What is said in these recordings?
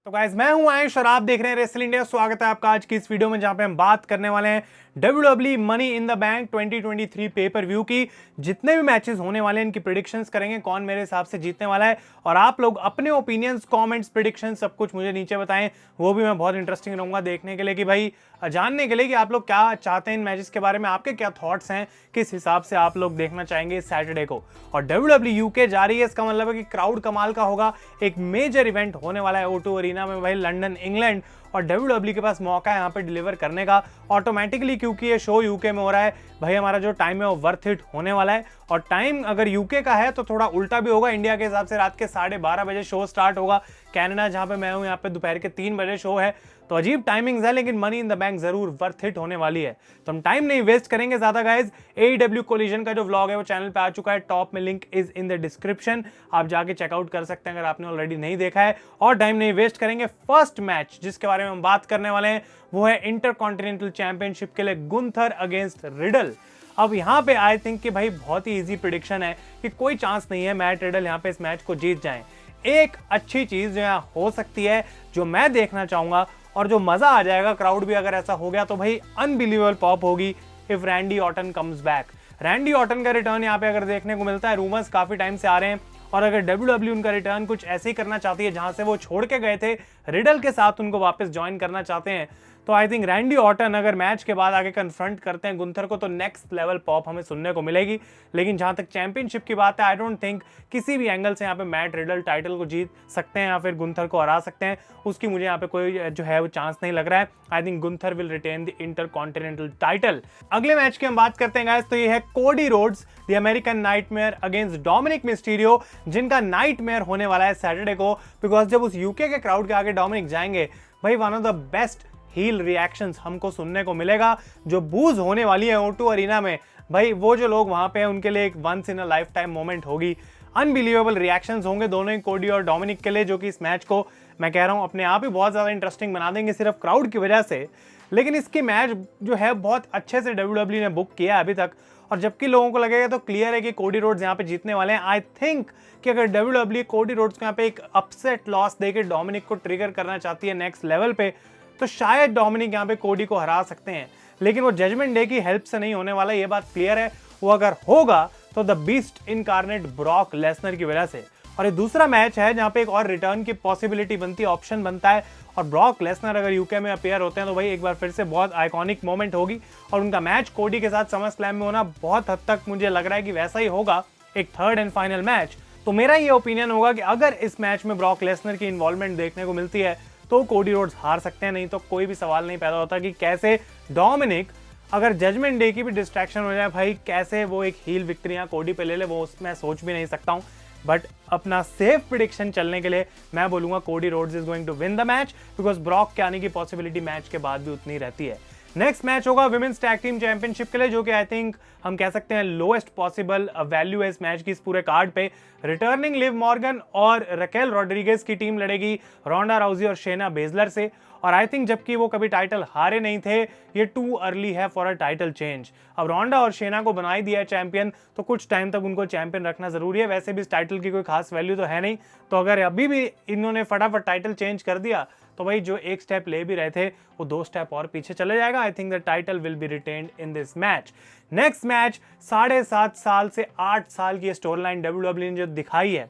तो गाइस मैं हूं आयुष और आप देख रहे हैं रेसल इंडिया। स्वागत है आपका आज की इस वीडियो में जहां पे हम बात करने वाले हैं WWE money in the bank 2023 पे पर व्यू की। जितने भी मैचेस होने वाले हैं इनकी प्रेडिक्शंस करेंगे, कौन मेरे हिसाब से जीतने वाला है, और आप लोग अपने ओपिनियंस, कमेंट्स, प्रेडिक्शंस सब कुछ मुझे नीचे बताएं। वो भी मैं बहुत इंटरेस्टिंग रहूंगा देखने के लिए कि भाई जानने के लिए कि आप लोग क्या चाहते हैं इन मैचेस के बारे में, आपके क्या थॉट्स हैं, किस हिसाब से आप लोग देखना चाहेंगे इस सैटरडे को। और WWE यूके जा रही है, इसका मतलब है कि क्राउड कमाल का होगा। एक मेजर इवेंट होने वाला है O2 अरीना में भाई, लंदन इंग्लैंड, और WWE के पास मौका है यहाँ पे डिलीवर करने का ऑटोमेटिकली, क्योंकि ये शो यूके में हो रहा है। भाई हमारा जो टाइम है वो वर्थ इट होने वाला है, और टाइम अगर यूके का है तो थोड़ा उल्टा भी होगा। इंडिया के हिसाब से रात के 12:30 बजे शो स्टार्ट होगा। कनाडा जहाँ पे मैं हूँ यहाँ पे दोपहर के 3 बजे शो है, तो अजीब टाइमिंग्स है, लेकिन मनी इन द बैंक जरूर वर्थ इट होने वाली है। तो हम टाइम नहीं वेस्ट करेंगे ज्यादा गाइज। AEW कोलिजन का जो व्लॉग है वो चैनल पे आ चुका है, टॉप में link is in the description, आप जाके चेकआउट कर सकते हैं अगर आपने ऑलरेडी नहीं देखा है। और टाइम नहीं वेस्ट करेंगे, फर्स्ट मैच जिसके बारे में हम बात करने वाले हैं वो है इंटरकॉन्टिनेंटल चैंपियनशिप के लिए गुंथर अगेंस्ट रिडल। अब यहाँ पे आई थिंक कि भाई बहुत ही इजी प्रिडिक्शन है कि कोई चांस नहीं है मैट रिडल यहाँ पे इस मैच को जीत जाएं। एक अच्छी चीज जो यहाँ हो सकती है, जो मैं देखना चाहूंगा और जो मजा आ जाएगा, क्राउड भी अगर ऐसा हो गया तो भाई अनबिलीवेबल पॉप होगी if Randy Orton comes back. Randy Orton का रिटर्न यहाँ पे अगर देखने को मिलता है, रूमर्स काफी टाइम से आ रहे हैं, और अगर WWE उनका रिटर्न कुछ ऐसे ही करना चाहती है जहां से वो छोड़ के गए थे, रिडल के साथ उनको वापस ज्वाइन करना चाहते हैं, तो आई थिंक रैंडी ऑर्टन अगर मैच के बाद आगे कन्फ्रंट करते हैं गुंथर को, तो नेक्स्ट लेवल पॉप हमें सुनने को मिलेगी। लेकिन जहां तक चैंपियनशिप की बात है, आई डोंट थिंक किसी भी एंगल से यहाँ पे मैट रिडल टाइटल को जीत सकते हैं या फिर गुंथर को हरा सकते हैं। उसकी मुझे यहाँ पे कोई जो है वो चांस नहीं लग रहा है। I think Gunther will retain the Intercontinental title. अगले मैच की हम बात करते हैं गाइस, तो ये है Cody Rhodes the American nightmare against Dominik Mysterio, जिनका नाइटमेयर होने वाला है सैटरडे को। बिकॉज जब उस यूके के क्राउड के आगे डोमिनिक जाएंगे, भाई one of the best heel reactions हमको सुनने को मिलेगा। जो बूज होने वाली है O2 अरीना में, भाई वो जो लोग वहां पे हैं उनके लिए एक once in a lifetime moment होगी। अनबिलीवेबल रिएक्शंस होंगे दोनों ही, कोडी और डोमिनिक के लिए, जो कि इस मैच को मैं कह रहा हूं अपने आप ही बहुत ज्यादा इंटरेस्टिंग बना देंगे सिर्फ क्राउड की वजह से। लेकिन इसकी मैच जो है बहुत अच्छे से WWE ने बुक किया अभी तक, और जबकि लोगों को लगेगा तो क्लियर है कि कोडी रोड्स यहाँ पे जीतने वाले हैं। आई थिंक कि अगर WWE कोडी रोड्स को यहाँ पे एक अपसेट लॉस देकर डोमिनिक को ट्रिगर करना चाहती है नेक्स्ट लेवल पे, तो शायद डोमिनिक यहाँ पे कोडी को हरा सकते हैं। लेकिन वो जजमेंट डे की हेल्प से नहीं होने वाला, ये बात क्लियर है। वो अगर होगा तो the beast incarnate Brock Lesnar की वजह से। और ये दूसरा मैच है जहाँ पे एक और रिटर्न की पॉसिबिलिटी बनती है, ऑप्शन बनता है, और ब्रॉक लेसनर अगर यूके में अपीयर होते हैं तो भाई एक बार फिर से बहुत आइकॉनिक मोमेंट होगी। और उनका मैच कोडी के साथ समर स्लैम में होना बहुत हद तक मुझे लग रहा है कि वैसा ही होगा, एक थर्ड एंड फाइनल मैच। तो मेरा ये ओपिनियन होगा कि अगर इस मैच में ब्रॉक लेसनर की इन्वॉल्वमेंट देखने को मिलती है तो कोडी रोड्स हार सकते हैं। नहीं तो कोई भी सवाल नहीं पैदा होता कि कैसे डोमिनिक, अगर जजमेंट डे की भी डिस्ट्रैक्शन हो जाए, भाई कैसे वो एक हील विक्ट्री यहाँ कोडी पे ले ले, वो मैं सोच भी नहीं सकता हूँ। बट अपना सेफ प्रिडिक्शन चलने के लिए मैं बोलूंगा Cody Rhodes is going to win the match, because Brock के आने की पॉसिबिलिटी मैच के बाद भी उतनी रहती है। नेक्स्ट मैच होगा विमेंस टैग टीम चैंपियनशिप के लिए, जो कि आई थिंक हम कह सकते हैं लोएस्ट पॉसिबल वैल्यू है इस मैच की इस पूरे कार्ड पे। रिटर्निंग लिव मॉर्गन और रकेल रॉड्रिगेज की टीम लड़ेगी रोंडा राउजी और शेना बेजलर से। और आई थिंक जबकि वो कभी टाइटल हारे नहीं थे, ये टू अर्ली है फॉर अ टाइटल चेंज। अब रोंडा और शेना को बना ही दिया है चैंपियन, तो कुछ टाइम तक उनको चैंपियन रखना जरूरी है। वैसे भी इस टाइटल की कोई खास वैल्यू तो है नहीं, तो अगर अभी भी इन्होंने फटाफट टाइटल चेंज कर दिया तो भाई जो एक स्टेप ले भी रहे थे वो 2 स्टेप और पीछे चले जाएगा। I think the title will be retained in this match. Next match 7.5 साल से 8 साल की स्टोरी लाइन WWE ने जो दिखाई है,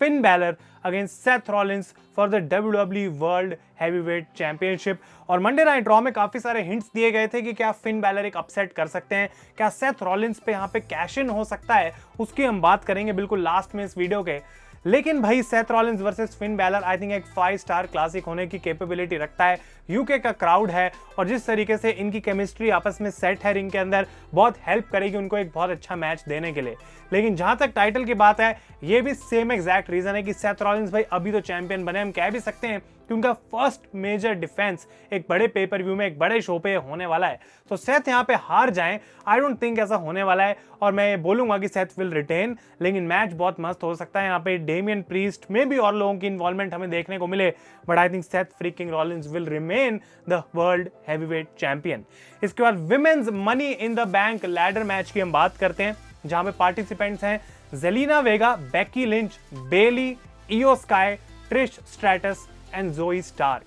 Finn Balor against Seth Rollins for the WWE world heavyweight championship. और मंडे नाइट रॉ में काफी सारे हिंट्स दिए गए थे कि क्या फिन बैलर एक अपसेट कर सकते हैं, क्या सेथ रॉलिंस पे यहाँ पे कैश इन हो सकता है, उसकी हम बात करेंगे बिल्कुल लास्ट में इस वीडियो के। लेकिन भाई Seth Rollins versus Finn Balor I think एक 5 स्टार क्लासिक होने की कैपेबिलिटी रखता है। यूके का क्राउड है, और जिस तरीके से इनकी केमिस्ट्री आपस में सेट है रिंग के अंदर, बहुत हेल्प करेगी उनको एक बहुत अच्छा मैच देने के लिए। लेकिन जहां तक टाइटल की बात है, ये भी सेम एग्जैक्ट रीजन है कि सेथ रॉलिंस भाई अभी तो चैंपियन बने, हम कह भी सकते हैं कि उनका फर्स्ट मेजर डिफेंस एक बड़े पेपर व्यू में, एक बड़े शो पे होने वाला है। तो सेथ यहाँ पे हार जाएं, आई डोंट थिंक ऐसा होने वाला है, और मैं बोलूंगा कि सेथ विल रिटेन। लेकिन मैच बहुत मस्त हो सकता है, यहाँ पे डेमियन प्रीस्ट में भी और लोगों की इन्वॉल्वमेंट हमें देखने को मिले, but I think Seth freaking Rollins will remain the world heavyweight champion. इसके बाद women's money in the bank ladder match की हम बात करते हैं, जहां पे पार्टिसिपेंट्स हैं जेलिना वेगा, बेकी लिंच, बेली, इयो स्काई, ट्रिश स्ट्रैटस एंड जोई स्टार्क।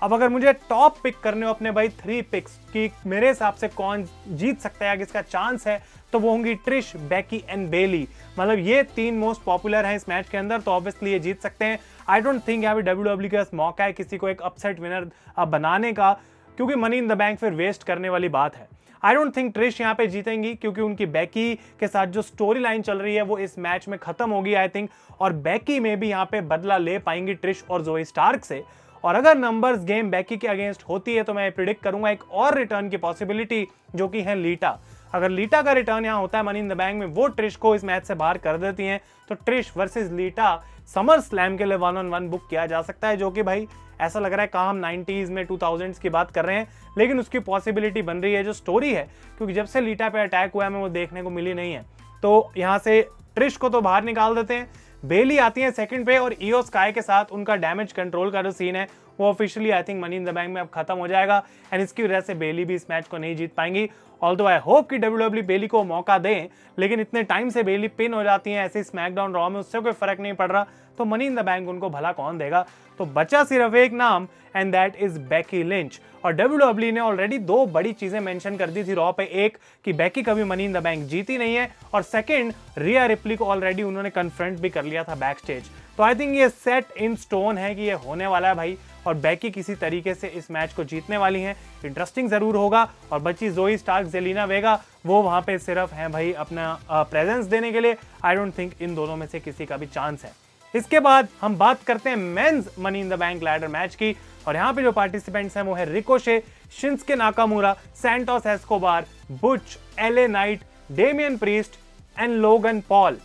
अब अगर मुझे टॉप पिक करने हो अपने भाई 3 पिक्स की मेरे हिसाब से कौन जीत सकता है या किसका चांस है, तो वो होंगी ट्रिश, बेकी एंड बेली। मतलब ये 3 मोस्ट पॉपुलर हैं इस मैच के अंदर, तो ऑब्वियसली ये जीत सकते हैं। आई डोंट थिंक यहाँ पे WWE के पास मौका है किसी को एक अपसेट विनर बनाने का, क्योंकि मनी इन द बैंक फिर वेस्ट करने वाली बात है। आई डोंट थिंक ट्रिश यहाँ पे जीतेंगी, क्योंकि उनकी बेकी के साथ जो स्टोरी लाइन चल रही है वो इस मैच में खत्म होगी आई थिंक, और बेकी में भी यहाँ पे बदला ले पाएंगी ट्रिश और जोई स्टार्क से। और अगर नंबर्स गेम बेकी के अगेंस्ट होती है तो मैं प्रिडिक्ट करूंगा एक और रिटर्न की पॉसिबिलिटी, जो कि है लीटा। अगर लीटा का रिटर्न यहाँ होता है मनी इन द बैंक में, वो ट्रिश को इस मैच से बाहर कर देती हैं, तो ट्रिश वर्सेस लीटा समर स्लैम के लिए 1-on-1 बुक किया जा सकता है, जो कि भाई ऐसा लग रहा है कहाँ हम 90s में 2000s की बात कर रहे हैं, लेकिन उसकी पॉसिबिलिटी बन रही है। जो स्टोरी है, क्योंकि जब से लीटा पे अटैक हुआ है हमें वो देखने को मिली नहीं है, तो यहाँ से ट्रिश को तो बाहर निकाल देते हैं। बेली आती है सेकंड पे, और ईओ स्काई के साथ उनका डैमेज कंट्रोल का जो सीन है वो officially I think money in the bank में अब खत्म हो जाएगा, एंड इसकी वजह से बेली भी इस मैच को नहीं जीत पाएंगी। ऑल्दो आई होप कि WWE बेली को मौका दें, लेकिन इतने टाइम से बेली पिन हो जाती हैं ऐसे स्मैकडाउन रॉ में, उससे कोई फर्क नहीं पड़ रहा, तो मनी इन द बैंक उनको भला कौन देगा। तो बचा सिर्फ एक नाम, and that is Becky Lynch. और WWE ने ऑलरेडी 2 बड़ी चीजें मेंशन कर दी थी रॉ पे, एक कि बेकी कभी मनी इन द बैंक जीती नहीं है, और सेकंड रिया रिप्ली को ऑलरेडी उन्होंने कन्फ्रंट भी कर लिया था बैक स्टेज। तो आई थिंक ये सेट इन स्टोन है कि ये होने वाला है भाई, और बेकी किसी तरीके से इस मैच को जीतने वाली हैं। इंटरेस्टिंग जरूर होगा। और बची जोई स्टार्क, जेलिना वेगा, वो वहां पे सिर्फ हैं भाई अपना प्रेजेंस देने के लिए। आई डोंट थिंक इन दोनों में से किसी का भी चांस है। इसके बाद हम बात करते हैं men's money in the bank ladder match की, और यहाँ पे जो पार्टिसिपेंट्स हैं वो है Ricochet, Shinsuke Nakamura, Santos Escobar, Butch, LA Knight, Damian Priest and Logan Paul.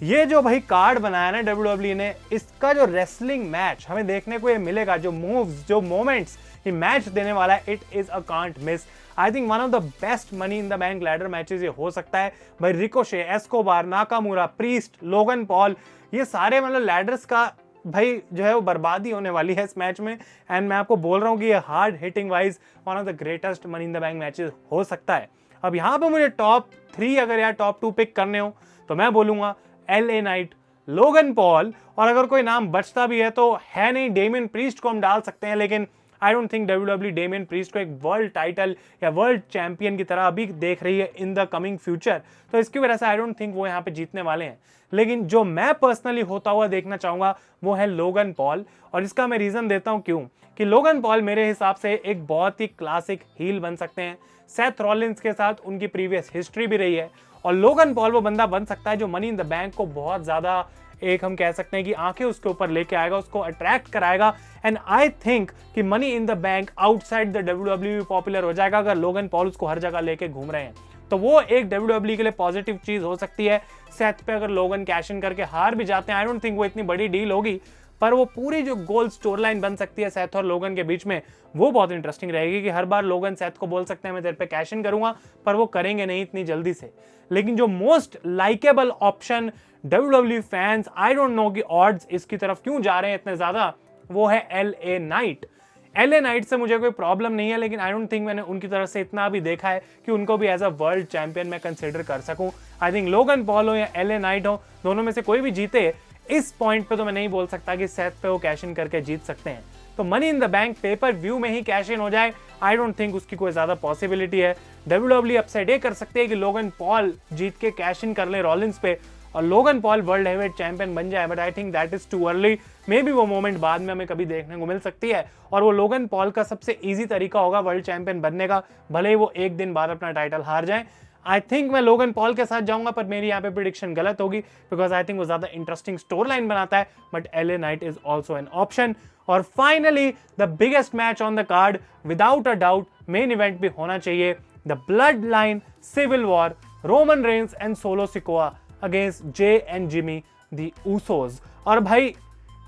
ये जो भाई कार्ड बनाया ना WWE ने, इसका जो रेसलिंग मैच हमें देखने को ये मिलेगा, जो मूव्स, जो मोमेंट्स ये मैच देने वाला है, it is a can't miss. I think one of the best money in the bank ladder matches ये हो सकता है भाई। रिकोशे, एस्कोबार, नाकामुरा, प्रीस्ट, लोगन पॉल, ये सारे मतलब लैडर्स का भाई जो है वो बर्बादी होने वाली है इस मैच में, एंड मैं आपको बोल रहा हूँ कि ये hard hitting wise one of the greatest money in the bank matches हो सकता है। अब यहाँ पे मुझे टॉप 3 अगर या टॉप 2 पिक करने हो तो मैं बोलूंगा LA नाइट, लोगन पॉल, और अगर कोई नाम बचता भी है तो है नहीं, डेमियन प्रीस्ट को हम डाल सकते हैं, लेकिन I don't think WWE Damien priest को एक वर्ल्ड टाइटल या वर्ल्ड चैंपियन की तरह अभी देख रही है इन द कमिंग फ्यूचर, तो इसकी वजह से आई डोंट थिंक वो यहाँ पे जीतने वाले हैं। लेकिन जो मैं पर्सनली होता हुआ देखना चाहूंगा वो है लोगन पॉल, और इसका मैं रीजन देता हूं क्यों, कि लोगन पॉल मेरे हिसाब से एक बहुत ही क्लासिक हील बन सकते हैं। सेथ रॉलिंस के साथ उनकी प्रीवियस हिस्ट्री भी रही है, और लोगन पॉल वो बंदा बन सकता है जो मनी इन द बैंक को बहुत ज्यादा, एक हम कह सकते हैं कि आंखें उसके ऊपर लेके आएगा, उसको अट्रैक्ट कराएगा। एंड आई थिंक कि money in the bank outside the WWE popular हो जाएगा अगर लोगन पॉल उसको हर जगह लेके घूम रहे हैं, तो वो एक WWE के लिए पॉजिटिव चीज हो सकती है। सेथ पे अगर लोगन कैश इन करके हार भी जाते हैं, आई डोंट थिंक वो इतनी बड़ी डील होगी, पर वो पूरी जो गोल स्टोरी लाइन बन सकती है सेथ और लोगन के बीच में, वो बहुत इंटरेस्टिंग रहेगी। कि हर बार लोगन सेथ को बोल सकते हैं मैं तेरे पे कैश इन करूंगा, पर वो करेंगे नहीं इतनी जल्दी से। लेकिन जो most likeable option WWE fans, I don't no कि ऑड्स इसकी तरफ क्यों जा रहे हैं इतने ज्यादा, वो है LA नाइट। LA नाइट से मुझे कोई प्रॉब्लम नहीं है, लेकिन आई डोंट थिंक मैंने उनकी तरफ से इतना भी देखा है कि उनको भी एज अ वर्ल्ड चैंपियन मैं कंसिडर कर सकूं। आई थिंक लोगन पॉल हो या LA नाइट हो, दोनों में से कोई भी जीते, इस पॉइंट पे तो मैं नहीं बोल सकता कि सेथ पे वो कैश इन करके जीत सकते हैं। तो money in the bank pay per view में ही कैश इन हो जाए, आई डोंट थिंक उसकी कोई ज्यादा पॉसिबिलिटी है। WWE अपसाइड ये कर सकते हैं कि लोगन पॉल जीत के कैश इन कर ले रॉलिंस पे, और Logan Paul world heavyweight champion बन जाए, but I think that is too early. May be वो मोमेंट बाद में हमें कभी देखने को मिल सकती है, और वो लोगन पॉल का सबसे ईजी तरीका होगा वर्ल्ड चैंपियन बनने का, भले ही वो एक दिन बाद अपना टाइटल हार जाए। आई थिंक मैं लोगन पॉल के साथ जाऊंगा, पर मेरी यहाँ पे प्रेडिक्शन गलत होगी, बिकॉज आई थिंक वो ज्यादा इंटरेस्टिंग स्टोरी लाइन बनाता है, but LA night is also an option. और finally the biggest match on the card, without a doubt main event भी होना चाहिए, the bloodline civil war, Roman Reigns and Solo Sikoa against Jey and Jimmy the Usos. और भाई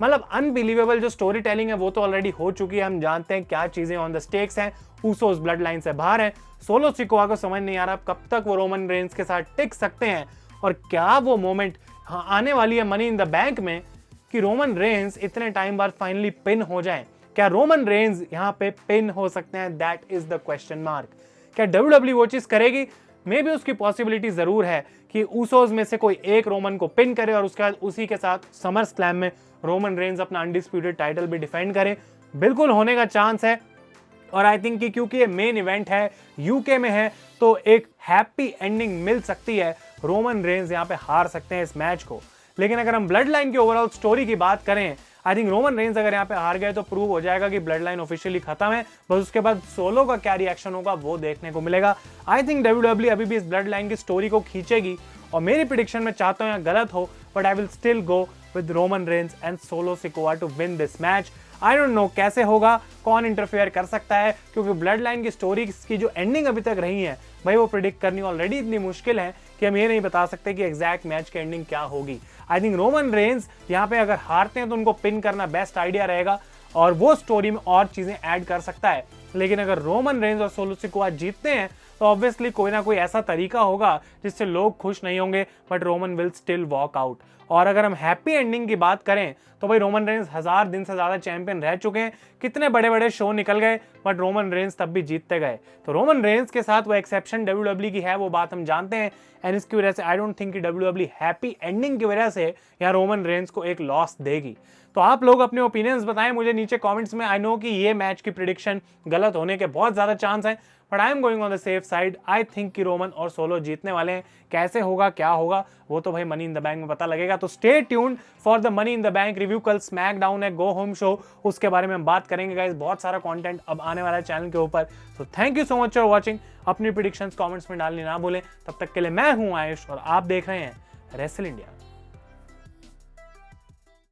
मतलब unbelievable जो story telling है वो तो ऑलरेडी हो चुकी है, हम जानते हैं क्या चीजें ऑन द स्टेक्स हैं। ऊसोस ब्लड लाइन से बाहर हैं, सोलो सिकोआ को समझ नहीं आ रहा कब तक वो रोमन रेंस के साथ टिक सकते हैं, और क्या वो मोमेंट आने वाली है मनी इन द बैंक में कि रोमन रेंस इतने टाइम बाद फाइनली पिन हो जाएं। क्या रोमन रेंस यहाँ पे पिन हो सकते हैं? That is the question mark. क्या WWE वो चीज करेगी? मे भी उसकी पॉसिबिलिटी जरूर है कि ऊसोज में से कोई एक रोमन को पिन करे और उसके बाद उसी के साथ समर स्लैम में रोमन रेंज अपना अनडिस्प्यूटेड टाइटल भी डिफेंड करे। बिल्कुल होने का चांस है। और आई थिंक कि क्योंकि ये मेन इवेंट है, यूके में है, तो एक हैप्पी एंडिंग मिल सकती है। रोमन रेंज यहाँ पे हार सकते हैं इस मैच को। लेकिन अगर हम ब्लड लाइन की ओवरऑल स्टोरी की बात करें, आई थिंक रोमन रेंज अगर यहाँ पे हार गए तो प्रूव हो जाएगा कि ब्लड लाइन ऑफिशियली खत्म है। बस उसके बाद सोलो का क्या रिएक्शन होगा वो देखने को मिलेगा। आई थिंक WWE अभी भी इस ब्लड लाइन की स्टोरी को खींचेगी और मेरी प्रेडिक्शन में चाहता हूँ यहाँ गलत हो, but I will still go with Roman Reigns and Solo Sikoa to win this match. I don't know कैसे होगा, कौन इंटरफेयर कर सकता है, क्योंकि ब्लड लाइन की स्टोरी की जो एंडिंग अभी तक रही है भाई वो प्रिडिक्ट करनी ऑलरेडी इतनी मुश्किल है कि हम ये नहीं बता सकते कि एग्जैक्ट मैच की एंडिंग क्या होगी। आई थिंक रोमन रेंज यहाँ पे अगर हारते हैं तो उनको पिन करना बेस्ट आइडिया रहेगा और वो स्टोरी में और चीजें ऐड कर सकता है। लेकिन अगर रोमन रेंज और सोलो सिकोआ जीतते हैं तो ऑब्वियसली कोई ना कोई ऐसा तरीका होगा जिससे लोग खुश नहीं होंगे, but Roman will still walk out. और अगर हम हैप्पी एंडिंग की बात करें तो भाई रोमन रेंज 1000 दिन से ज्यादा चैंपियन रह चुके हैं, कितने बड़े बड़े शो निकल गए, बट रोमन रेंज तब भी जीतते गए। तो रोमन रेंज के साथ वो एक्सेप्शन WWE की है, वो बात हम जानते हैं। एंड इसकी वजह से आई डोंट थिंक कि WWE हैप्पी एंडिंग की वजह से यहाँ रोमन रेंज को एक लॉस देगी। तो आप लोग अपने ओपिनियंस बताएं मुझे नीचे कमेंट्स में। आई नो कि ये मैच की प्रेडिक्शन गलत होने के बहुत ज्यादा चांस हैं, but I am going on the safe side. I think कि रोमन और सोलो जीतने वाले हैं। कैसे होगा, क्या होगा, वो तो भाई मनी इन द बैंक में पता लगेगा। तो stay tuned for the money in the bank review. कल स्मैकडाउन है, गो होम शो, उसके बारे में हम बात करेंगे गाइस। बहुत सारा कंटेंट अब आने वाला है चैनल के ऊपर। तो thank you so much for watching. अपनी प्रेडिक्शंस कमेंट्स में डालनी ना भूलें। तब तक के लिए मैं हूं आयुष और आप देख रहे हैं रेसल इंडिया।